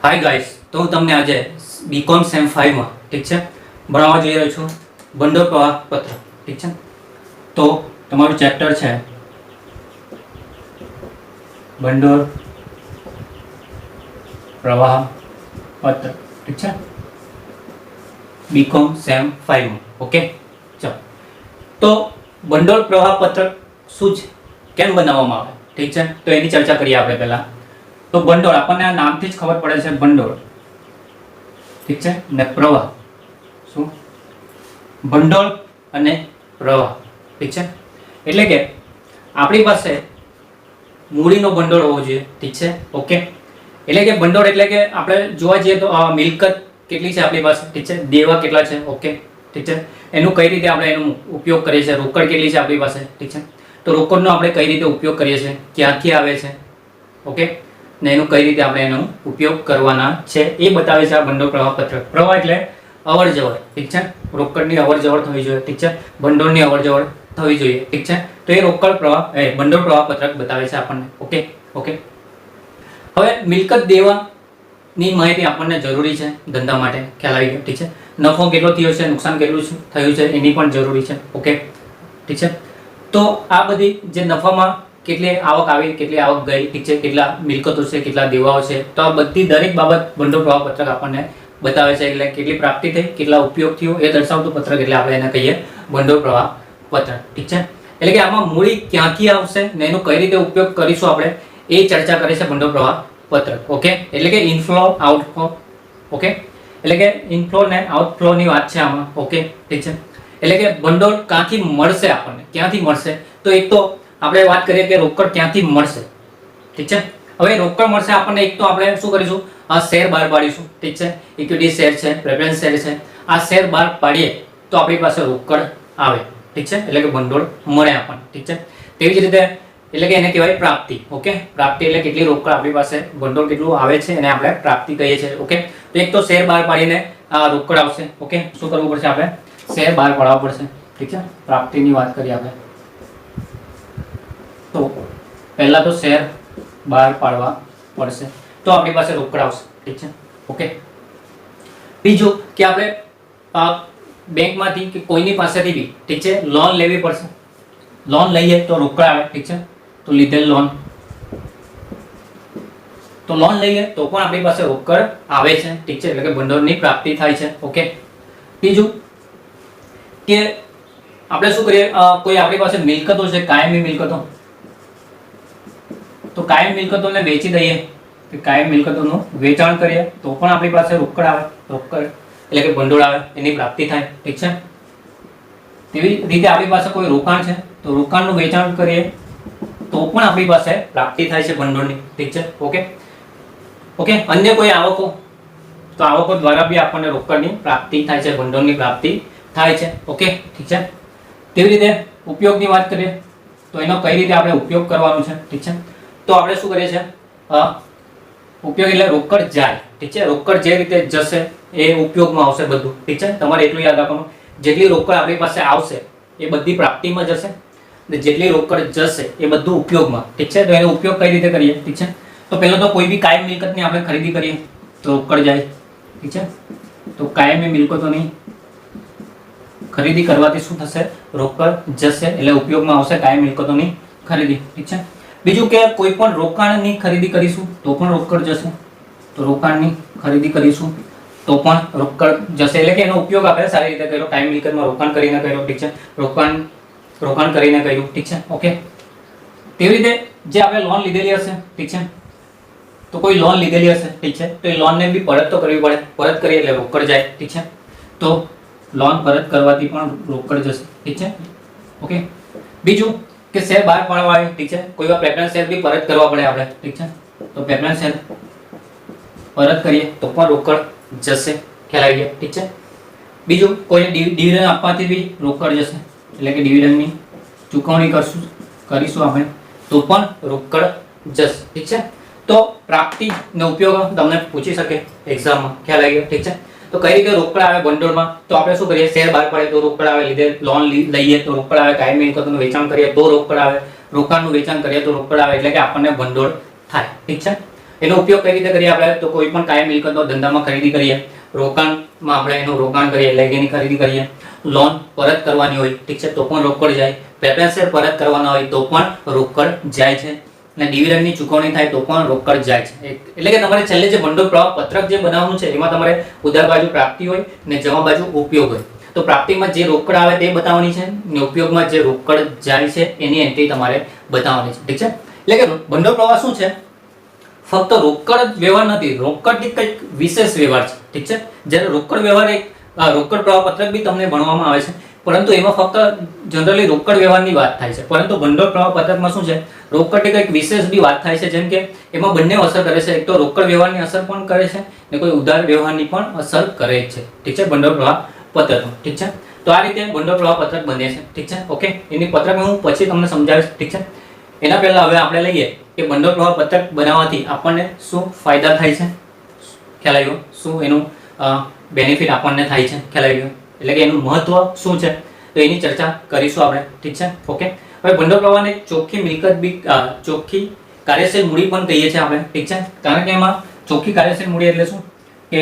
Hi guys, તો હું તમને આજે બીકોમ સેમ 5 માં ઠીક છે ભણાવવા જઈ રહ્યો છું ભંડોળ પ્રવાહ પત્ર. ઠીક છે, તો તમારું ચેપ્ટર છે ભંડોળ પ્રવાહ પત્ર. ઠીક છે, બીકોમ સેમ 5 માં. ઓકે, ચાલો. તો ભંડોળ પ્રવાહ પત્ર શું છે, કેમ બનાવવામાં આવે, ઠીક છે, તો એની ચર્ચા કરીએ આપણે પહેલા. તો ભંડોળ આપણને આ નામથી જ ખબર પડે છે ભંડોળ. ઠીક છે, ને પ્રવાહ શું, ભંડોળ અને પ્રવાહ. ઠીક છે, એટલે કે આપણી પાસે મૂડીનો ભંડોળ હોવો જોઈએ. ઠીક છે, ઓકે. એટલે કે ભંડોળ એટલે કે આપણે જોવા જઈએ તો મિલકત કેટલી છે આપણી પાસે. ઠીક છે, દેવા કેટલા છે. ઓકે, ઠીક છે, એનું કઈ રીતે આપણે એનો ઉપયોગ કરીએ છીએ, રોકડ કેટલી છે આપણી પાસે. ઠીક છે, તો રોકડનો આપણે કઈ રીતે ઉપયોગ કરીએ છીએ, ક્યાંથી આવે છે, ઓકે, ને એનું કઈ રીતે આપણે એનો ઉપયોગ કરવાના છે એ બતાવે છે આ ભંડોળ પ્રવાહ પત્રક. પ્રવાહ એટલે અવર જવર. ઠીક છે, રોકડની અવર જવર થવી જોઈએ. ઠીક છે, ભંડોળની અવર જવર થવી જોઈએ. ઠીક છે, તો એ રોકડ પ્રવાહ ભંડોળ પ્રવાહ પત્રક બતાવે છે આપણને. Okay okay. હવે મિલકત દેવાની માહિતી આપણને જરૂરી છે ધંધા માટે, ખ્યાલ આવી ગયો. ઠીક છે, નફો કેટલો થયો છે, નુકસાન કેટલું થયું છે એની પણ જરૂરી છે. ઓકે, ઠીક છે, તો આ બધી જે નફામાં કેટલી આવક આવી, કેટલી આવક ગઈ, ઠીક છે, કેટલા મિલકતો છે, કેટલા દેવાઓ છે, તો આ બધી દરેક બાબત ભંડોળ પ્રવાહ પત્રક આપણને બતાવે છે. એટલે કેટલી પ્રાપ્તિ થઈ, કેટલા ઉપયોગ થયો એ દર્શાવતું પત્રક એટલે આપણે એને કહીએ ભંડોળ પ્રવાહ પત્રક. ઠીક છે, એટલે કે આમાં મૂડી ક્યાંથી આવશે ને એનો કઈ રીતે ઉપયોગ કરીશું આપણે એ ચર્ચા કરે છે ભંડોળ પ્રવાહ પત્રક. ઓકે, એટલે કે ઇનફ્લો આઉટફ્લો. ઓકે, એટલે કે ઇનફ્લો ને આઉટફ્લો ની વાત છે આમાં. ઓકે, ઠીક છે, એટલે કે ભંડોળ ક્યાંથી મળશે આપણને, ક્યાંથી મળશે, તો એક તો આપણે વાત કરીએ કે રોકડ ક્યાંથી મળશે. ઠીક છે, હવે રોકડ મળશે આપણને, એક તો આપણે શું કરીશું, આ શેર બહાર પાડીશું. ઠીક છે, ઇક્વિટી શેર છે, પ્રેફરન્સ શેર છે, આ શેર બહાર પાડીએ તો આપણી પાસે રોકડ આવે. ઠીક છે, એટલે કે ભંડોળ મળે આપણને. ઠીક છે, તેવી જ રીતે એટલે કે એને કહેવાય પ્રાપ્તિ. ઓકે, પ્રાપ્તિ એટલે કેટલી રોકડ આપણી પાસે, ભંડોળ કેટલું આવે છે એને આપણે પ્રાપ્તિ કહીએ છીએ. ઓકે, તો એક તો શેર બહાર પાડીને આ રોકડ આવશે. ઓકે, શું કરવું પડશે, આપણે શેર બહાર પાડવા પડશે. ઠીક છે, પ્રાપ્તિની વાત કરીએ આપણે તો પહેલા તો શેર બહાર પાડવા પડશે તો આપણી પાસે રોકડ આવશે. ઠીક છે, ઓકે. બીજું કે આપણે બેંકમાંથી કે કોઈની પાસેથી બી, ઠીક છે, લોન લેવી પડશે. લોન લઈએ તો રોકડ આવે. ઠીક છે, તો લીધેલ લોન, તો લોન લઈએ તો પણ આપણી પાસે રોકડ આવે છે. ઠીક છે, એટલે કે ભંડોળની પ્રાપ્તિ થાય છે. ઓકે, બીજું કે આપણે શું કરીએ, કોઈ આપણી પાસે મિલકતો છે, કાયમી મિલકતો, તો કાયમ મિલકતોને વેચી દઈએ, કે કાયમ મિલકતોનું વેચાણ કરીએ તો પણ આપણી પાસે રોકડ આવે. રોકડ એટલે કે ભંડોળ આવે, એની પ્રાપ્તિ થાય. ઠીક છે, તેવી રીતે આપણી પાસે કોઈ રોકાણ છે તો રોકાણનું વેચાણ કરીએ તો પણ આપણી પાસે પ્રાપ્તિ થાય છે ભંડોળની. ઠીક છે, ઓકે ઓકે. અન્ય કોઈ આવકો, તો આવકો દ્વારા બી આપણને રોકડની પ્રાપ્તિ થાય છે, ભંડોળની પ્રાપ્તિ થાય છે. ઓકે, ઠીક છે. તેવી રીતે ઉપયોગની વાત કરીએ તો એનો કઈ રીતે આપણે ઉપયોગ કરવાનો છે. ઠીક છે, તો આપણે શું કરીએ છીએ, ઉપયોગ એટલે રોકડ જાય. ઠીક છે, રોકડ જે રીતે જશે એ ઉપયોગમાં આવશે બધું. ઠીક છે, તમારે એટલું યાદ રાખવાનું, જેટલી રોકડ આપણી પાસે આવશે એ બધી પ્રાપ્તિમાં જશે, ને જેટલી રોકડ જશે એ બધું ઉપયોગમાં. ઠીક છે, તો એનો ઉપયોગ કઈ રીતે કરીએ. ઠીક છે, તો પહેલા તો કોઈ બી કાયમ મિલકતની આપણે ખરીદી કરીએ તો રોકડ જાય. ઠીક છે, તો કાયમી મિલકતોની ખરીદી કરવાથી શું થશે, રોકડ જશે એટલે ઉપયોગમાં આવશે કાયમ મિલકતોની ખરીદી. ઠીક છે, બીજું કે કોઈ પણ રોકાણની ખરીદી કરીશું તો પણ રોકડ જશે, તો રોકાણની ખરીદી કરીશું તો પણ રોકડ જશે, એટલે કે એનો ઉપયોગ આપણે સારી રીતે કર્યો, કાયમ મિલકતમાં રોકાણ કરીને કર્યો. ઠીક છે, રોકાણ કરીને કર્યું. ઠીક છે, ઓકે. તેવી રીતે જે આપણે લોન લીધેલી હશે, ઠીક છે, તો કોઈ લોન લીધેલી હશે, ઠીક છે, તો એ લોનને બી પરત તો કરવી પડે, પરત કરીએ એટલે રોકડ જાય. ઠીક છે, તો લોન પરત કરવાથી પણ રોકડ જશે. ઠીક છે, ઓકે. બીજું કે શેર બહાર પાડવા આવે. ઠીક છે, કોઈ વાર પ્રેફરન્સ શેર બી પરત કરવા પડે આપણે. ઠીક છે, તો પ્રેફરન્સ શેર પરત કરીએ તો પણ રોકડ જશે, ખ્યાલ આવી ગયો. ઠીક છે, બીજું કોઈને ડિવિડન્ડ આપવાથી બી રોકડ જશે, એટલે કે ડિવિડન્ડની ચૂકવણી કરીશું આપણે તો પણ રોકડ જશે. ઠીક છે, તો પ્રાપ્તિનો ઉપયોગ તમને પૂછી શકે એક્ઝામમાં, ખ્યાલ આવી ગયો. ઠીક છે, તો કઈ રીતે રોકડ આવે ભંડોળમાં, તો આપણે શું કરીએ, શેર બહાર પડે તો રોકડ આવે, લીધે લોન લઈએ તો રોકડ આવે, કાયમી મિલકતોનું વેચાણ કરીએ તો રોકડ આવે, રોકાણનું વેચાણ કરીએ તો રોકડ આવે, એટલે કે આપણને ભંડોળ થાય. ઠીક છે, એનો ઉપયોગ કઈ રીતે કરીએ આપણે? તો કોઈ પણ કાયમ મિલકતનો ધંધામાં ખરીદી કરીએ, રોકાણમાં આપણે એનું રોકાણ કરીએ એટલે કે એની ખરીદી કરીએ, લોન પરત કરવાની હોય, ઠીક છે, તો પણ રોકડ જાય, પ્રેફરન્સ શેર પરત કરવાના હોય તો પણ રોકડ જાય છે, અને ડિવિડન્ડની ચૂકવણી થાય તો પણ રોકડ જાય છે. એટલે કે તમારે છેલ્લે જે ભંડોળ પ્રવાહ પત્રક જે બનાવવાનું છે એમાં તમારે ઉધાર બાજુ પ્રાપ્તિ હોય ને જમા બાજુ ઉપયોગ હોય. તો પ્રાપ્તિમાં જે રોકડ આવે તે બતાવવાની છે ને ઉપયોગમાં જે રોકડ જાય છે એની એન્ટ્રી તમારે બતાવવાની છે, ઠીક છે. એટલે કે ભંડોળ પ્રવાહ શું છે? ફક્ત રોકડ જ વ્યવહાર નથી, રોકડથી કંઈક વિશેષ વ્યવહાર છે, ઠીક છે. જ્યારે રોકડ વ્યવહાર એક રોકડ પ્રવાહ પત્રક બી તમને ભણવામાં આવે છે, પરંતુ એમાં ફક્ત જનરલી રોકડ વ્યવહારની વાત થાય છે. પરંતુ ભંડોળ પ્રવાહ પત્રકમાં શું છે? રોકડની કંઈક વિશેષ બી વાત થાય છે. જેમ કે એમાં બંને અસર કરે છે, એક તો રોકડ વ્યવહારની અસર પણ કરે છે ને કોઈ ઉધાર વ્યવહારની પણ અસર કરે છે, ઠીક છે, ભંડોળ પ્રવાહ પત્રકમાં, ઠીક છે. તો આ રીતે ભંડોળ પ્રવાહ પત્રક બને છે, ઠીક છે. ઓકે, એની પત્રક હું પછી તમને સમજાવીશ, ઠીક છે. એના પહેલા હવે આપણે લઈએ કે ભંડોળ પ્રવાહ પત્રક બનાવવાથી આપણને શું ફાયદા થાય છે? ખ્યાલ આવ્યો? શું એનું બેનિફિટ આપણને થાય છે? ખ્યાલ આવ્યો? એટલે કે એનું મહત્વ શું છે તો એની ચર્ચા કરીશું આપણે, ઠીક છે. ઓકે, હવે ભંડોળ પ્રવાહને ચોખ્ખી મિલકત બી ચોખ્ખી કાર્યશીલ મૂડી પણ કહીએ છીએ આપણે, ઠીક છે. કારણ કે એમાં ચોખ્ખી કાર્યશીલ મૂડી એટલે શું? કે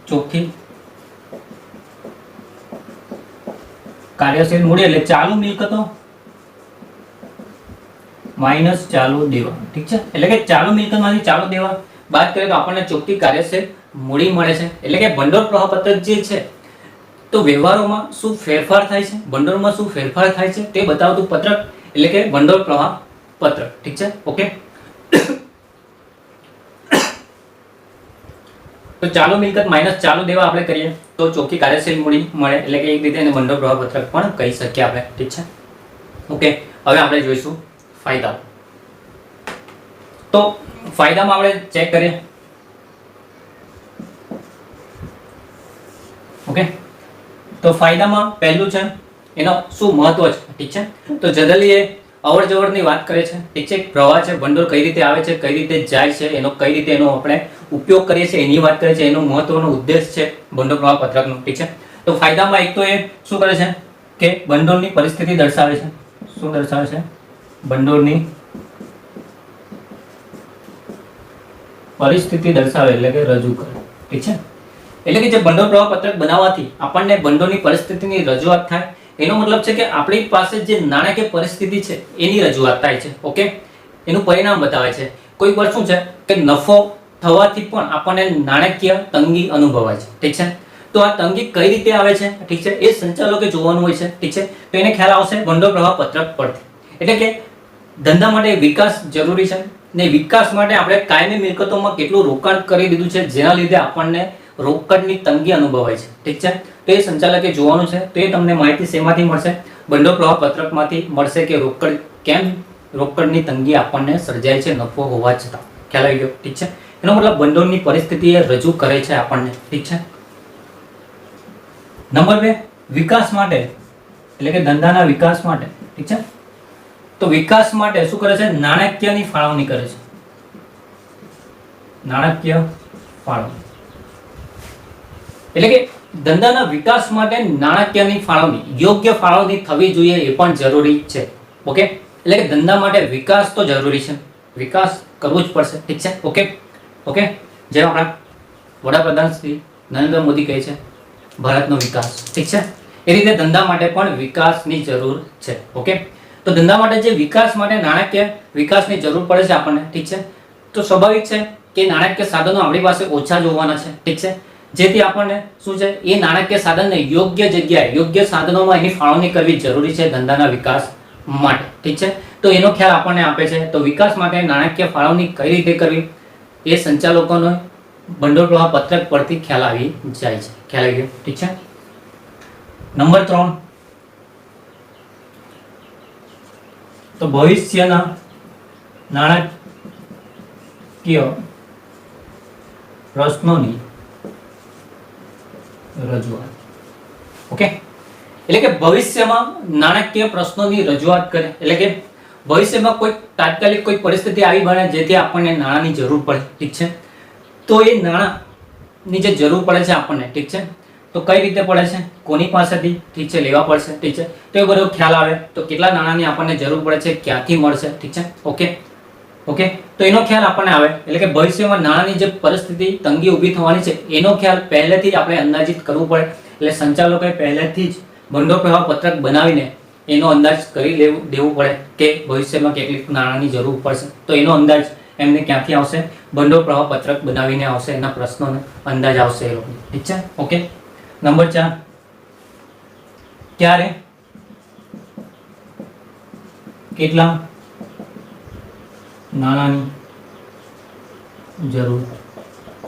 ચોખ્ખી કાર્યશીલ મૂડી એટલે ચાલુ મિલકતો માઇનસ ચાલુ દેવા, ઠીક છે. એટલે કે ચાલુ મિલકતમાંથી ચાલુ દેવા બાદ કરીએ તો આપણને ચોખ્ખી કાર્યશીલ મૂડી મળે છે. એટલે કે ભંડોળ પ્રવાહ પત્રક જે છે તો વ્યવહારોમાં શું ફેરફાર થાય છે, ભંડોળમાં શું ફેરફાર થાય છે તે બતાવતું પત્રક એટલે કે ભંડોળ પ્રવાહ પત્રક, ઠીક છે. ઓકે, તો ચાલુ મિલકત માઇનસ ચાલુ દેવા આપણે કરીએ તો ચોખ્ખી કાર્યશીલ મૂડી મળે. એટલે કે એક રીતે એને ભંડોળ પ્રવાહ પત્રક પણ કહી શકીએ આપણે, ઠીક છે. ઓકે, હવે આપણે જોઈશું ફાયદા. તો ફાયદામાં આપણે ચેક કરીએ. ઓકે, તો ફાયદામાં પહેલું છે એનો શું મહત્વ છે, ઠીક છે. તો જનરલી એ અવર જવરની વાત કરે છે, ઠીક છે. પ્રવાહ છે, ભંડોળ કઈ રીતે આવે છે, કઈ રીતે જાય છે, એનો કઈ રીતે એનો આપણે ઉપયોગ કરીએ છીએ એની વાત કરે છે. એનો મહત્વનો ઉદ્દેશ છે ભંડોળ પ્રવાહ પત્રકનો, ઠીક છે. તો ફાયદામાં એક તો એ શું કરે છે કે ભંડોળની પરિસ્થિતિ દર્શાવે છે. શું દર્શાવે છે? ભંડોળની પરિસ્થિતિ દર્શાવે એટલે કે રજૂ કરે, ઠીક છે. એટલે કે જે ભંડોળ પ્રવાહ પત્રક બનાવવાથી આપણને ભંડોળની પરિસ્થિતિની રજૂઆત થાય. એનો મતલબ છે કે આપણી પાસે જે નાણાકીય પરિસ્થિતિ છે એની રજૂઆત થાય છે. ઓકે, એનું પરિણામ બતાવે છે. કોઈ વાર શું છે કે નફો થવાથી પણ આપણને નાણાકીય તંગી અનુભવાય છે, ઠીક છે. તો આ તંગી કઈ રીતે આવે છે, ઠીક છે, એ સંચાલકે જોવાનું હોય છે, ઠીક છે. તો એને ખ્યાલ આવશે ભંડોળ પ્રવાહ પત્રક પરથી. એટલે કે ધંધા માટે વિકાસ જરૂરી છે ને વિકાસ માટે આપણે કાયમી મિલકતોમાં કેટલું રોકાણ કરી દીધું છે જેના લીધે આપણને રોકડની તંગી અનુભવાય છે, ઠીક છે. તો એ સંચાલકે જોવાનું છે. તો એ તમને માહિતી શેમાંથી મળશે? ભંડોળ પ્રવાહ પત્રકમાંથી મળશે કે રોકડની તંગી આપણને સર્જાય છે નફો હોવા છતાં. ખ્યાલ આવી ગયો, ઠીક છે. એનો મતલબ ભંડોળની પરિસ્થિતિ એ રજૂ કરે છે આપણને, ઠીક છે. નંબર 2, વિકાસ માટે એટલે કે ધંધાના વિકાસ માટે, ઠીક છે. તો વિકાસ માટે શું કરે છે? નાણાકીયની ફાળવણી કરે છે. નાણાકીય ફાળવણી એટલે કે ધંધાના વિકાસ માટે નાણાકીયની ફાળવણી, યોગ્ય ફાળવણી થવી જોઈએ એ પણ જરૂરી છે. ઓકે, એટલે કે ધંધા માટે વિકાસ તો જરૂરી છે, વિકાસ કરવો જ પડશે, ઠીક છે. ઓકે ઓકે, જેમ આપણા વડાપ્રધાન શ્રી નરેન્દ્ર મોદી કહે છે ભારતનો વિકાસ, ઠીક છે, એ રીતે ધંધા માટે પણ વિકાસની જરૂર છે. ઓકે, તો ધંધા માટે જે વિકાસ માટે નાણાકીય વિકાસની જરૂર પડે છે આપણને, ઠીક છે. તો સ્વાભાવિક છે કે નાણાકીય સાધનો આપણી પાસે ઓછા જોવાના છે, ઠીક છે. જેથી આપણને શું છે એ નાણાકીય સાધનને યોગ્ય જગ્યાએ યોગ્ય સાધનોમાં એની ફાળવણી કરવી જરૂરી છે ધંધાના વિકાસ માટે, ઠીક છે. તો એનો ખ્યાલ આપણને આપે છે. તો વિકાસ માટે નાણાકીય ફાળવણી કઈ રીતે કરવી એ સંચાલકોનો ભંડોળ પ્રવાહ પત્રક પરથી ખ્યાલ આવી જાય છે. ખ્યાલ આવી ગયો, ઠીક છે. નંબર 3, તો ભવિષ્યના નાણાકીય પ્રશ્નોની રજૂઆત. ઓકે, એટલે કે ભવિષ્યમાં નાણાકીય પ્રશ્નોની રજૂઆત કરે. એટલે કે ભવિષ્યમાં કોઈ તાત્કાલિક કોઈ પરિસ્થિતિ આવી બને જેથી આપણને નાણાંની જરૂર પડે, ઠીક છે. તો એ નાણાંની જે જરૂર પડે છે આપણને, ઠીક છે, તો કઈ રીતે પડે છે, કોની પાસેથી, ઠીક છે, લેવા પડશે, ઠીક છે. તો એ બધો ખ્યાલ આવે. તો કેટલા નાણાંની આપણને જરૂર પડે છે, ક્યાંથી મળશે, ઠીક છે. ઓકે, ઓકે, તો એનો ખ્યાલ આપણને આવે, એટલે કે ભવિષ્યમાં નાણાંની જે પરિસ્થિતિ તંગી ઊભી થવાની છે એનો ખ્યાલ પહેલેથી જ આપણે અંદાજિત કરવું પડે. એટલે સંચાલકોએ પહેલેથી જ ભંડોળ પ્રવાહ પત્રક બનાવીને એનો અંદાજ કરી દેવું પડે કે ભવિષ્યમાં કેટલીક નાણાંની જરૂર પડશે. તો એનો અંદાજ એમને ક્યાંથી આવશે? ભંડોળ પ્રવાહ પત્રક બનાવીને આવશે, એના પ્રશ્નોનો અંદાજ આવશે એ લોકો. ઠીક છે, ઓકે. નંબર 4, ક્યારે કેટલા નાણાંની જરૂર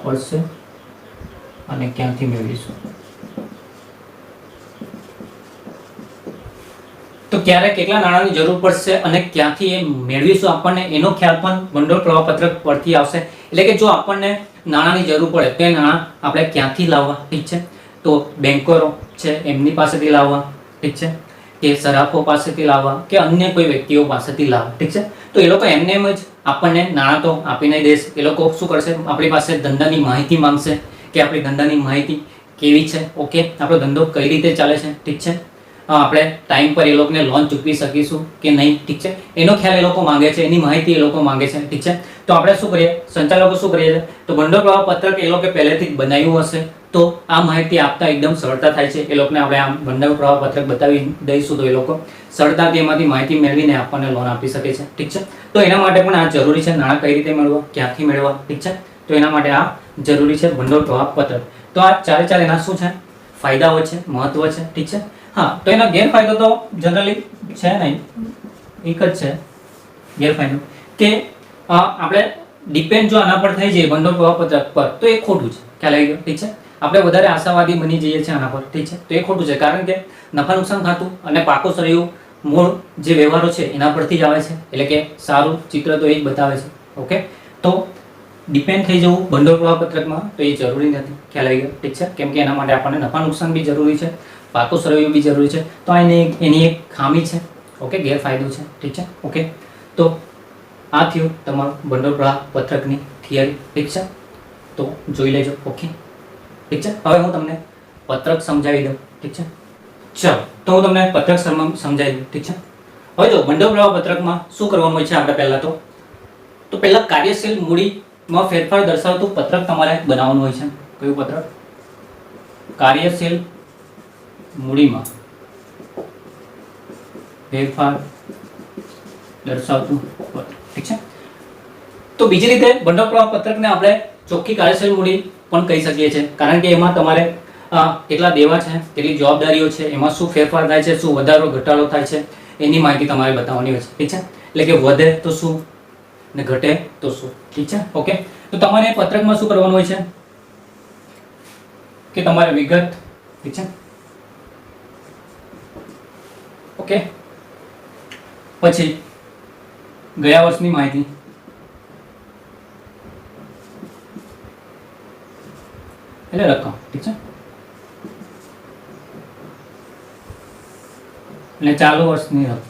પડશે અને ક્યાંથી મેળવીશું? તો ક્યારે કેટલા નાણાંની જરૂર પડશે અને ક્યાંથી એ મેળવીશું આપણને એનો ખ્યાલ પણ ભંડોળ પ્રવાહ પત્રક પરથી આવશે. એટલે કે જો આપણને નાણાંની જરૂર પડે તો એ નાણાં આપણે ક્યાંથી લાવવા? ઠીક છે, તો બેન્કરો છે એમની પાસેથી લાવવા, ઠીક છે, કે સરાફો પાસેથી લાવવા, કે અન્ય કોઈ વ્યક્તિઓ પાસેથી લાવવા. ઠીક છે, તો એ લોકો એમને એમ જ આપણને નાણાં તો આપી નહીં દેશે. એ લોકો શું કરશે? આપણી પાસે ધંધાની માહિતી માંગશે કે આપણી ધંધાની માહિતી કેવી છે, ઓકે, આપણો ધંધો કઈ રીતે ચાલે છે, ઠીક છે, આપણે ટાઈમ પર એ લોકોને લોન ચૂકવી શકીશું કે નહીં, ઠીક છે, એનો ખ્યાલ એ લોકો માંગે છે, એની માહિતી એ લોકો માંગે છે. ઠીક છે, તો આપણે શું કરીએ? સંચાલકો શું કરીએ છે? તો ભંડોળ પ્રવાહ પત્રક એ લોકો પહેલેથી જ બનાવ્યું હશે તો આ માહિતી આપતા એકદમ સરળતા થાય છે. એ લોકોને આપણે આમ ભંડોળ પ્રવાહ પત્રક બતાવી દઈશું તો એ લોકો સરળતાથી એમાંથી માહિતી મેળવીને આપણને લોન આપી શકે છે. ઠીક છે, તો એના માટે પણ આ જરૂરી છે. નાણાં કઈ રીતે મેળવવા, ક્યાંથી મેળવવા, ઠીક છે, તો એના માટે આ જરૂરી છે ભંડોળ પ્રવાહ પત્રક. તો આ ચારે એના શું છે? ફાયદાઓ છે, મહત્વ છે. ઠીક છે, હા, તો એના ગેરફાયદો તો જનરલી છે નહીં, એક જ છે ગેરફાયદો, કે આપણે ડિપેન્ડ જો આના પર થઈ જાય ભંડોળ પ્રવાહ પત્રક પર તો એ ખોટું છે. ખ્યાલ આવી ગયો? ઠીક છે, આપણે વધારે આશાવાદી બની જઈએ છીએ આના પર. ઠીક છે, તો એ ખોટું છે, કારણ કે નફા નુકસાન ખાતું અને પાકો સરયું મૂળ જે વ્યવહારો છે એના પરથી જ આવે છે. એટલે કે સારું ચિત્ર તો એ જ બતાવે છે. ઓકે, તો ડિપેન્ડ થઈ જવું ભંડોળ પ્રવાહ પત્રકમાં તો એ જરૂરી નથી. ખ્યાલ આવી ગયો? ઠીક છે, કેમ કે એના માટે આપણને નફા નુકસાન બી જરૂરી છે, પાકો સરવૈયો બી જરૂરી છે. તો એની એક ખામી છે, ઓકે, ગેરફાયદો છે. ઠીક છે, ઓકે, તો આ થયું તમારું ભંડોળ પ્રવાહ પત્રકની થિયરી. ઠીક છે, તો જોઈ લેજો. ઓકે, ઠીક છે, હવે હું તમને પત્રક સમજાવી દઉં. ઠીક છે, ચાલો, તો હું તમને પત્રક સમજાવી દઉં. ઠીક છે, હવે જો ભંડોળ પ્રવાહ પત્રકમાં શું કરવાનું હોય છે? આપણે પહેલા તો પહેલા કાર્યશીલ મૂડીમાં ફેરફાર દર્શાવતું પત્રક તમારે બનાવવાનું હોય છે. કયું પત્રક? કાર્યશીલ મૂડીમાં ફેરફાર દર્શાવતું પત્રક. ઠીક છે, તો બીજી રીતે ભંડોળ પ્રવાહ પત્રકને આપણે ચોખ્ખી કાર્યશીલ મૂડી પણ કહી શકીએ છીએ, કારણ કે એમાં તમારે કેટલા દેવા છે, કેટલી જવાબદારીઓ છે, એમાં શું ફેરફાર થાય છે, શું વધારો ઘટાડો થાય છે, એની માહિતી તમારે બતાવવાની હોય છે. ઠીક છે, એટલે કે વધે તો શું ને ઘટે તો શું. ઠીક છે, ઓકે, તો તમારે પત્રકમાં શું કરવાનું હોય છે કે તમારે વિગત, ઠીક છે, ઓકે, પછી ગયા વર્ષની માહિતી, એટલે રકમ. ઠીક છે, એટલે ચાલુ વર્ષની રકમ.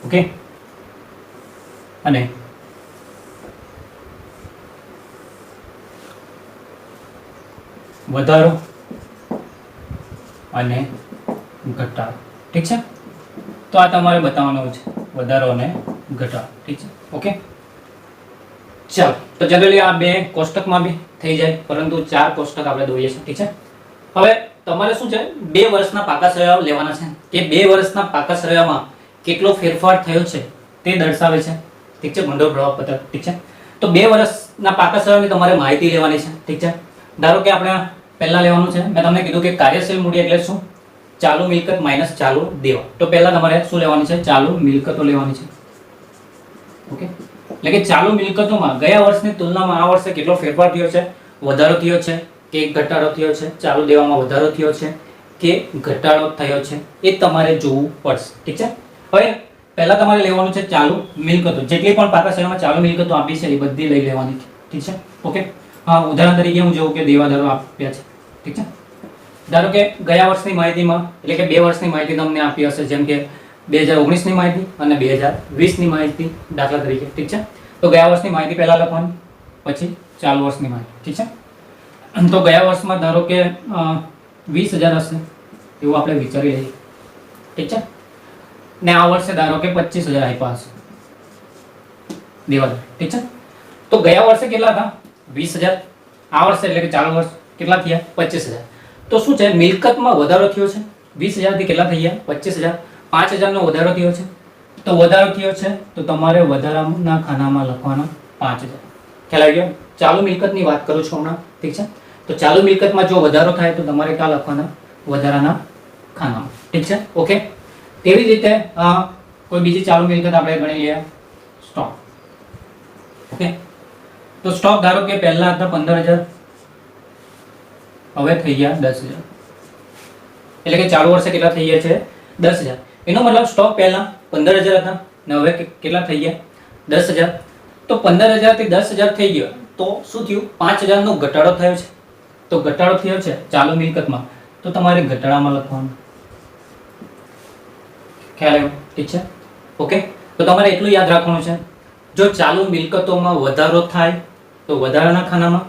ઓકે, અને વધારો અને ઘટાડો. ઠીક છે, તો આ તમારે બતાવવાનું છે, વધારો અને ઘટાડો. ઠીક છે, ઓકે, ચાલો, તો જનરલી આ બે કોષ્ટકમાં બી થઈ જાય, પરંતુ 4 કોષ્ટક આપણે દોરીએ છીએ. ઠીક છે, હવે તમારે શું છે? 2 વર્ષના પાકા સરવાળા લેવાના છે કે 2 વર્ષના પાકા સરવાળામાં કેટલો ફેરફાર થયો છે તે દર્શાવે છે. ઠીક છે, ભંડોળ પ્રવાહ પત્રક. ઠીક છે, તો 2 વર્ષના પાકા સરવાળાની તમારે માહિતી લેવાની છે. ઠીક છે, ધારો કે આપણે પહેલા લેવાનું છે, મેં તમને કીધું કે કાર્યશીલ મૂડી એટલે શું? ચાલુ મિલકત માઈનસ ચાલુ દેવા. તો પહેલા તમારે શું લેવાની છે? ચાલુ મિલકતો લેવાની છે. ઓકે, એટલે કે ચાલુ મિલકતોમાં ગયા વર્ષની તુલનામાં આ વર્ષે કેટલો ફેરફાર થયો છે, વધારો થયો છે કે ઘટાડો થયો છે, ચાલુ દેવામાં વધારો થયો છે કે ઘટાડો થયો છે, એ તમારે જોવું પડશે. ઠીક છે, હવે પહેલા તમારે લેવાનું છે ચાલુ મિલકતો. જેટલી પણ પાકા સરવાળામાં ચાલુ મિલકતો આપી છે એ બધી લઈ લેવાની. ઠીક છે, ઓકે, હા, ઉદાહરણ તરીકે હું જોઉં કે દેવાદારો આપ્યા છે. ઠીક છે, ધારો કે ગયા વર્ષની માહિતીમાં, એટલે કે 2 વર્ષની માહિતી તમને આપી હશે, જેમ કે 2019ની માહિતી અને 2020ની માહિતી, દાખલા તરીકે. ઠીક છે, તો ગયા વર્ષની માહિતી પહેલા લખવાની, પછી ચાલુ વર્ષની માહિતી. ઠીક છે, તો ગયા વર્ષમાં ધારો કે 20,000 હશે એવું આપણે વિચારી લઈએ. ઠીક છે, ને આ વર્ષે ધારો કે 25,000 આપ્યા હશે દેવા, ઠીક છે. તો ગયા વર્ષે કેટલા હતા? 20,000. આ વર્ષે એટલે કે ચાલુ વર્ષ કેટલા થયા? 25,000. તો શું છે, મિલકતમાં વધારો થયો છે. 20,000 થી કેટલા થઈ ગયા? 25,000. 5,000 નો વધારો થયો છે. તો વધારો થયો છે તો તમારે વધારાના ખાનામાં લખવાના 5,000. ખ્યાલ આવી ગયો? ચાલુ મિલકતની વાત કરું છું હમણાં, ઠીક છે. તો ચાલુ મિલકતમાં જો વધારો થાય તો તમારે ક્યાં લખવાના? વધારાના ખાનામાં, ઠીક છે. ઓકે. તેવી રીતે કોઈ બીજી ચાલુ મિલકત આપણે ગણી લઈએ, સ્ટોક. ઓકે. તો સ્ટોક ધારો કે પહેલા હતા 15,000, હવે થઈ ગયા 10,000. એટલે કે ચાલુ વર્ષે કેટલા થઈ ગયા છે? 10,000. એનો મતલબ સ્ટોક પહેલા 15,000 હતા ને હવે કેટલા થઈ ગયા? 10,000. તો 15,000 થી 10,000 થઈ ગયો તો શું થયું? 5,000 નો ઘટાડો થયો છે. તો ઘટાડો થયો છે ચાલુ મિલકતમાં, તો તમારે ઘટાડામાં લખવાનું. ખ્યાલ આવ્યો? ઠીક છે. ઓકે. તો તમારે એટલું યાદ રાખવાનું છે, જો ચાલુ મિલકતોમાં વધારો થાય તો વધારાના ખાનામાં,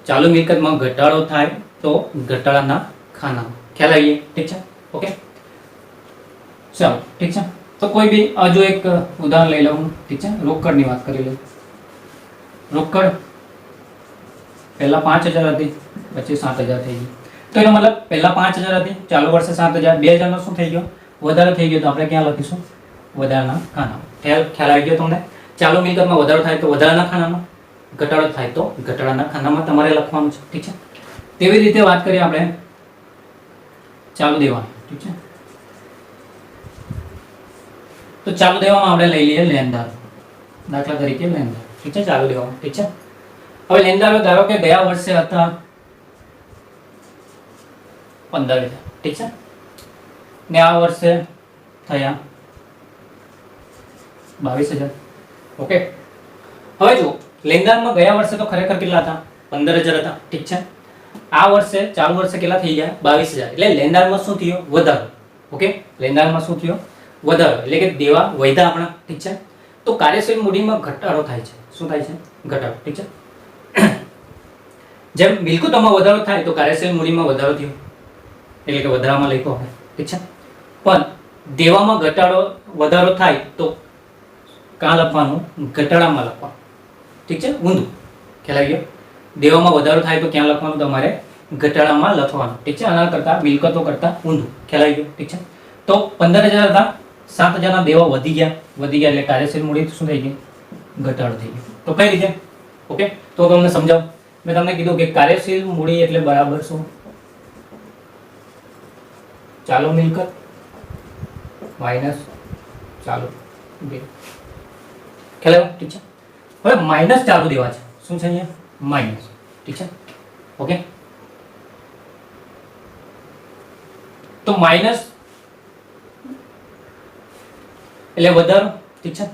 ચાલુ મિલકતમાં ઘટાડો થાય તો ઘટાડાના ખાનામાં. ખ્યાલ આવી? ઠીક છે. ઓકે. ચાલો, ઠીક છે. તો કોઈ બી હજુ એક ઉદાહરણ લઈ લઉં, ઠીક છે. રોકડની વાત કરી લઉં. રોકડ પહેલા 5,000 હતી, પછી 7,000 થઈ ગઈ. તો એનો મતલબ પહેલા 5,000 હતી, ચાલુ વર્ષે 7,000, 2,000 નો શું થઈ ગયો? વધારો થઈ ગયો. તો આપણે ક્યાં લખીશું? વધારાના ખાનામાં. ખ્યાલ આવી ગયો તમને? ચાલુ મિલકતમાં વધારો થાય તો વધારાના ખાનામાં, ઘટાડો થાય તો ઘટાડાના ખાનામાં તમારે લખવાનું છે, ઠીક છે. તેવી રીતે વાત કરીએ આપણે ચાલુ દેવાની, ઠીક છે. તો ચાલુ દેવામાં આપણે લઈ લઈએ લેણદાર. દાખલા તરીકે લેણદાર, ઠીક છે. ચાલુ દેવામાં, ઠીક છે. હવે લેણદારો ધારો કે ગયા વર્ષે હતા 15,000, ઠીક છે. ને આ વર્ષે થયા 22,000. ઓકે. હવે જો લેણદારમાં ગયા વર્ષે તો ખરેખર કેટલા હતા? 15,000 હતા, ઠીક છે. આ વર્ષે ચાલુ વર્ષે કેટલા થઈ ગયા? 22,000. એટલે લેણદારમાં શું થયો? વધારો. ઓકે. લેણદારમાં શું થયો? વધારો. એટલે કે દેવા વધ્યા આપણા, ઠીક છે. તો કાર્યશીલ મૂડીમાં ઘટાડો થાય છે. શું થાય છે? ઘટાડો, ઠીક છે. જેમ મિલકતોમાં વધારો થાય તો કાર્યશીલ મૂડીમાં વધારો થયો, એટલે કે વધારામાં લખ્યો આપણે, ઠીક છે. પણ દેવામાં ઘટાડો વધારો થાય તો કાં લખવાનું? ઘટાડામાં લખવાનું, ઠીક છે. ઊંધું. ખ્યાલ આવી ગયો? દેવામાં વધારો થાય તો ક્યાં લખવાનું? તમારે ઘટાડામાં લખવાનું, ઠીક છે. આના કરતા મિલકતો કરતા ઊંધું. ખ્યાલ આવી ગયો? ઠીક છે. તો 15,000 હતા, 7,000 ના દેવા વધી ગયા એટલે કાર્યશીલ મૂડી શું થઈ ગઈ? ઘટાડો થઈ ગયો. તો કઈ રીતે? ઓકે. તો તમને સમજાવું. મેં તમને કીધું કે કાર્યશીલ મૂડી એટલે બરાબર શું? ચાલુ મિલકત માઇનસ ચાલુ દેવા. ખ્યાલ આવ્યો? ઠીક છે. હવે માઇનસ ચાલુ દેવા છે. શું છે અહીંયા? માઇનસ, ઠીક છે. ઓકે. તો માઇનસ એટલે વધારો, ઠીક છે.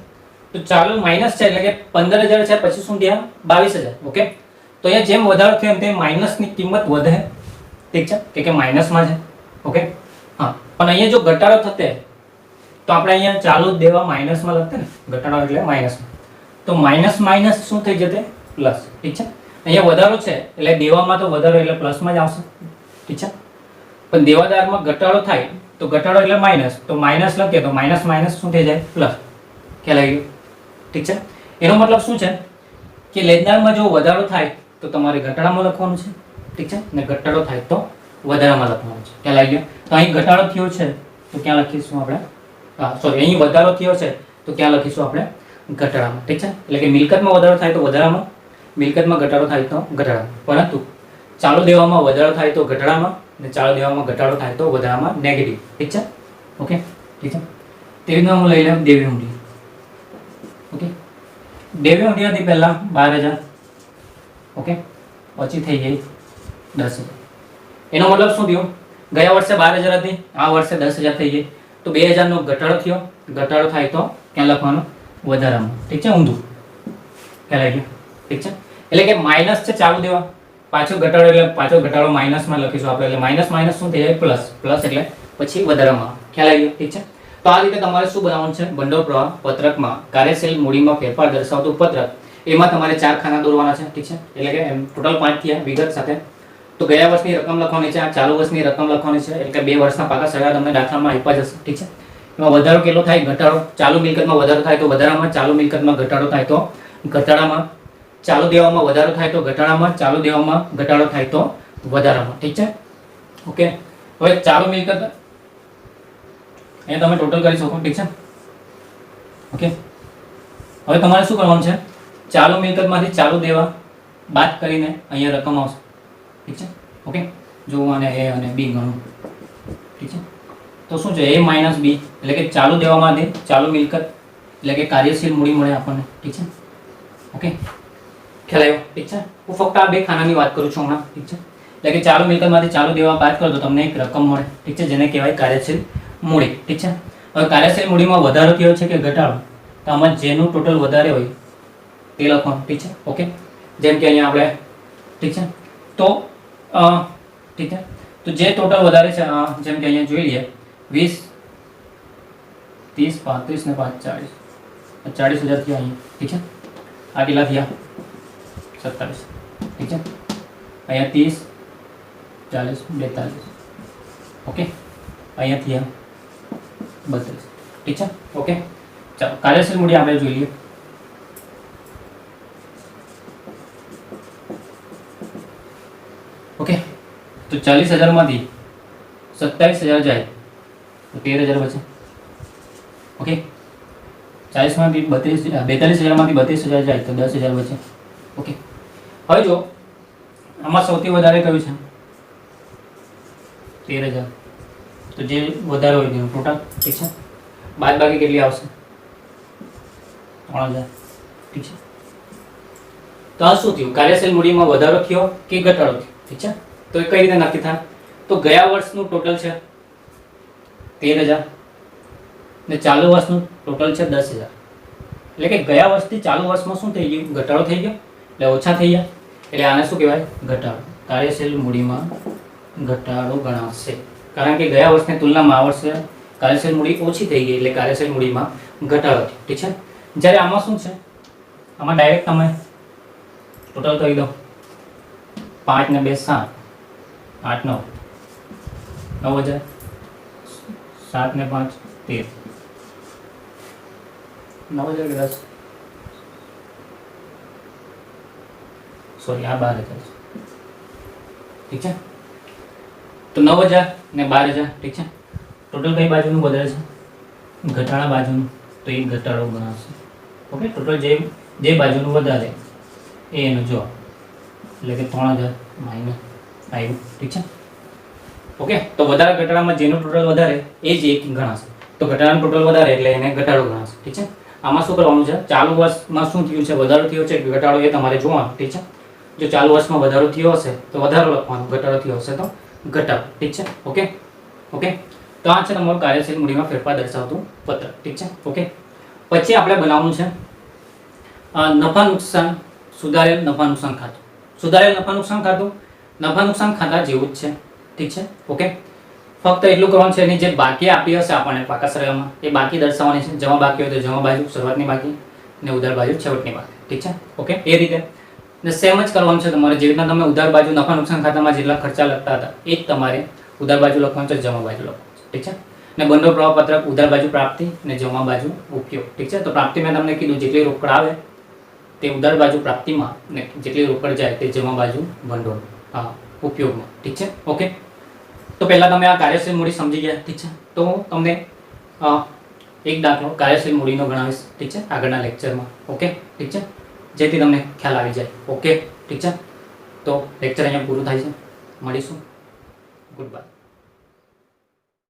તો ચાલુ માઇનસ છે એટલે કે 15,000 છે, પછી શું થયા? 22,000. ઓકે. તો અહીંયા જેમ વધારો થયો તેમ માઇનસની કિંમત વધે, ઠીક છે, કે માઇનસમાં છે. ઓકે. હા, પણ અહીંયા જો ઘટાડો થતે તો આપણે અહીંયા ચાલુ દેવા માઇનસમાં લખતે ને, ઘટાડો એટલે માઇનસમાં. તો માઇનસ માઇનસ શું થઈ જતે? પ્લસ, ઠીક છે. અહીંયા વધારો છે એટલે દેવામાં તો વધારો એટલે પ્લસમાં જ આવશે, ઠીક છે. પણ દેવાદારમાં ઘટાડો થાય તો ઘટાડો એટલે માઇનસ, તો માઇનસ લખીએ તો માઇનસ માઇનસ શું થઈ જાય? પ્લસ. ખ્યાલ આવી ગયો? ઠીક છે. એનો મતલબ શું છે કે લેણદારમાં જો વધારો થાય તો તમારે ઘટાડામાં લખવાનું છે, ઠીક છે. ને ઘટાડો થાય તો વધારામાં લખવાનું છે. ખ્યાલ આવી ગયો? તો અહીં ઘટાડો થયો છે તો ક્યાં લખીશું આપણે? સોરી, અહીં વધારો થયો છે તો ક્યાં લખીશું આપણે? ઘટાડામાં, ઠીક છે. એટલે કે મિલકતમાં વધારો થાય તો વધારામાં, મિલકતમાં ઘટાડો થાય તો ઘટાડામાં. પરંતુ ચાલુ દેવામાં વધારો થાય તો ઘટાડામાં, ને ચાલુ દેવામાં ઘટાડો થાય તો વધારામાં, નેગેટિવ, ઠીક છે. ઓકે, ઠીક છે. તેવી રીતના હું લઈ લઉં દેવી ઊંડી. ઓકે. દેવી ઊંડી હતી પહેલા 12,000. ઓકે. પછી થઈ ગઈ 10,000. એનો મતલબ શું થયો? ગયા વર્ષે 12,000 હતી, આ વર્ષે 10,000 થઈ ગઈ. તો 2,000 નો ઘટાડો થયો. ઘટાડો થાય તો ક્યાં લખવાનું? વધારામાં, ઠીક છે. ઊંધું. ખ્યાલ આવી ગયો? ઠીક છે. એટલે કે માઇનસ છે ચાલુ દેવા, પાછો ઘટાડો એટલે પાછો ઘટાડો માઇનસમાં લખીશું આપણે. એટલે માઇનસ માઇનસ શું થઈ જાય? પ્લસ. પ્લસ એટલે પછી વધારામાં. ખ્યાલ આવી ગયો? ઠીક છે. તો આ રીતે તમારે શું બનાવવાનું છે? ભંડોળ પ્રવાહ પત્રકમાં કાર્યશીલ મૂડીમાં ફેરફાર દર્શાવતું પત્રક. એમાં તમારે 4 ખાના દોરવાના છે, ઠીક છે. એટલે કે એમ ટોટલ 5 થયા વિગત સાથે. તો ગયા વર્ષની રકમ લખવાની છે, આ ચાલુ વર્ષની રકમ લખવાની છે. એટલે કે 2 વર્ષના પાકા સરવાળા તમને દાખલામાં આપ્યા જશે, ઠીક છે. એમાં વધારો કેટલો થાય, ઘટાડો. ચાલુ મિલકતમાં વધારો થાય તો વધારામાં, ચાલુ મિલકતમાં ઘટાડો થાય તો ઘટાડામાં, ચાલુ દેવામાં વધારો થાય તો ઘટાડામાં, ચાલુ દેવામાં ઘટાડો થાય તો વધારામાં. ઠીક છે, ઓકે. હવે ચાલુ મિલકત અહીંયા તમે ટોટલ કરી શકો. ઠીક છે, ઓકે. હવે તમારે શું કરવાનું છે, ચાલુ મિલકતમાંથી ચાલુ દેવા બાદ કરીને અહીંયા રકમ આવશે. ઠીક છે, ઓકે. જો આને એ અને બી ગણું. ઠીક છે, તો શું છે, એ માઇનસ બી એટલે કે ચાલુ દેવામાંથી ચાલુ મિલકત એટલે કે કાર્યશીલ મૂડી મળે આપણને. ઠીક છે, ઓકે. ખ્યાલ આવ્યો? ઠીક છે. હું ફક્ત આ બે ખાનાની વાત કરું છું હમણાં. ઠીક છે, એટલે કે ચાલુ મિલકતમાંથી ચાલુ દેવા બાદ કરો તો તમને એક રકમ મળે. ઠીક છે, જેને કહેવાય કાર્યશીલ મૂડી. ઠીક છે. હવે કાર્યશીલ મૂડીમાં વધારો થયો છે કે ઘટાડો, તો આમાં જેનું ટોટલ વધારે હોય તે લખવાનું. ઠીક છે, ઓકે. જેમ કે અહીંયા આપણે, ઠીક છે, તો ઠીક છે, તો જે ટોટલ વધારે છે, જેમ કે અહીંયા જોઈ લઈએ 20, 30, 35 ને 5, 40,000 થયા અહીંયા. ઠીક છે, આ કેટલા થયા 27. ઠીક છે, અહીંયા 30, 40, 42. ઓકે, અહીંયા થયા 32. ઠીક છે, ઓકે. ચાલો કાર્યશીલ મૂડી આપણે જોઈ લઈએ. ઓકે, તો 40,000 માંથી 27,000 જાય તો 13,000 બચે. ઓકે, 40 માંથી 42,000 માંથી 32,000 જાય તો 10,000 બચે. ઓકે, હવે જો આમાં સૌથી વધારે કયું છે 13,000, તો જે વધારે હોય તેનું ટોટલ. ઠીક છે, બાદ બાકી કેટલી આવશે 3,000. ઠીક છે, તો આ શું થયું, કાર્યશીલ મૂડીમાં વધારો થયો કે ઘટાડો થયો. ઠીક છે, તો એ કઈ રીતે નક્કી થાય, તો ગયા વર્ષનું ટોટલ છે 13,000 ને ચાલુ વર્ષનું ટોટલ છે 10,000. એટલે કે ગયા વર્ષથી ચાલુ વર્ષમાં શું થઈ ગયું, ઘટાડો થઈ ગયો એટલે ઓછા થઈ ગયા. એટલે આને શું કહેવાય, ઘટાડો. કાર્યશીલ મૂડીમાં ઘટાડો ગણાશે, કારણ કે ગયા વર્ષની તુલનામાં આ વર્ષે કાર્યશીલ મૂડી ઓછી થઈ ગઈ એટલે કાર્યશીલ મૂડીમાં ઘટાડો થયો. ઠીક છે, જ્યારે આમાં શું છે, આમાં ડાયરેક્ટ તમે ટોટલ કરી દો. 5 ને 2 7, 8 9, 9,000, 7 ને 5 13, 9,000 કે 10, સોરી આ 12,000. ઠીક છે, તો 9,000 ને 12,000. ઠીક છે, ટોટલ કઈ બાજુનું વધારે છે, ઘટાડા બાજુનું, તો એ ઘટાડો ગણાશે. ઓકે, ટોટલ જે બાજુનું વધારે એ એનો જવાબ, એટલે કે 3,000 માઇનસ આવ્યું. ઠીક છે, ઓકે. તો વધારે ઘટાડામાં જેનું ટોટલ વધારે એ જ એક ગણાશે, તો ઘટાડાનું ટોટલ વધારે એટલે એને ઘટાડો ગણાશે. ઠીક છે, આમાં શું કરવાનું છે, ચાલુ વર્ષમાં શું થયું છે, વધારો થયો છે કે ઘટાડો એ તમારે જોવાનું. ઠીક છે, જો ચાલુ વર્ષમાં વધારો થયો હશે તો વધારો લખવાનું, ઘટાડો થયો હશે તો ઘટાડો. ઠીક છે, ઓકે. ઓકે, તો આ છે તમારું કાર્યશીલ મૂડીમાં ફેરફાર દર્શાવતું પત્ર. ઠીક છે, ઓકે. પછી આપણે બનાવવાનું છે નફા નુકસાન, સુધારેલ નફા નુકસાન ખાતું. સુધારેલ નફા નુકસાન ખાતું નફા નુકસાન ખાતા જેવું જ છે. ઠીક છે, ઓકે. ફક્ત એટલું કરવાનું છે, એની જે બાકી આપી હશે આપણને પાકા સરળમાં એ બાકી દર્શાવવાની છે. જમા બાકી હોય તો જમા બાજુ શરૂઆતની બાકી ને ઉધાર બાજુ છેવટની બાકી. ઠીક છે, ઓકે. એ રીતે ને સેમ જ કરવાનું છે તમારે. જે રીતના તમે ઉધાર બાજુ નફા નુકસાન ખાતામાં જેટલા ખર્ચા લખતા હતા એ જ તમારે ઉધાર બાજુ લખવાનું છે, જમા બાજુ લખવાનું છે. ઠીક છે, ને બંને પ્રવાહ પત્રક ઉધાર બાજુ પ્રાપ્તિ ને જમા બાજુ ઉપયોગ. ઠીક છે, તો પ્રાપ્તિ મેં તમને કીધું જેટલી રોકડ આવે તે ઉધાર બાજુ પ્રાપ્તિમાં ને જેટલી રોકડ જાય તે જમા બાજુ ભંડોળ ઉપયોગમાં. ઠીક છે, ઓકે. તો પહેલા તમે આ કાર્યશીલ મૂડી સમજી ગયા. ઠીક છે, તો હું તમને એક દાખલો કાર્યશીલ મૂડીનો ગણાવીશ. ઠીક છે, આગળના લેક્ચરમાં. ઓકે, ઠીક છે, જેથી તમને ખ્યાલ આવી જાય. ઓકે, ઠીક છે, તો લેક્ચર અહીંયા પૂરું થાય છે. મળીશું. Good bye.